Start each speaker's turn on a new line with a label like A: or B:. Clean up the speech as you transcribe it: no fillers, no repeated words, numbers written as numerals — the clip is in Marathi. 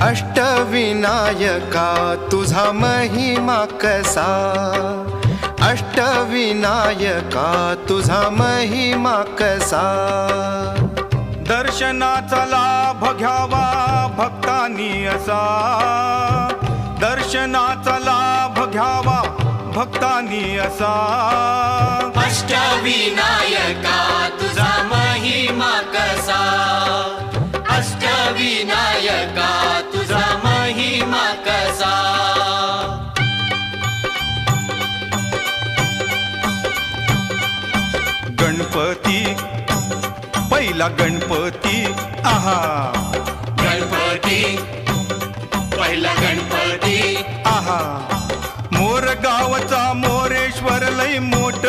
A: अष्टविनायका तुझा महिमा कसा, अष्टविनायका तुझा महिमा कसा।
B: दर्शनाचा लाभ घ्यावा भक्तांनी असा, दर्शनाचा लाभ घ्यावा भक्तांनी असा।
C: अष्टविनायका तुझा महिमा कसा, अष्टविनायका तुझा महिमा कसा।
B: गणपती पहिला गणपती आहा,
C: गणपती पहिला गणपती
B: आहा। मोर गावचा मोरेश्वर लय मोठ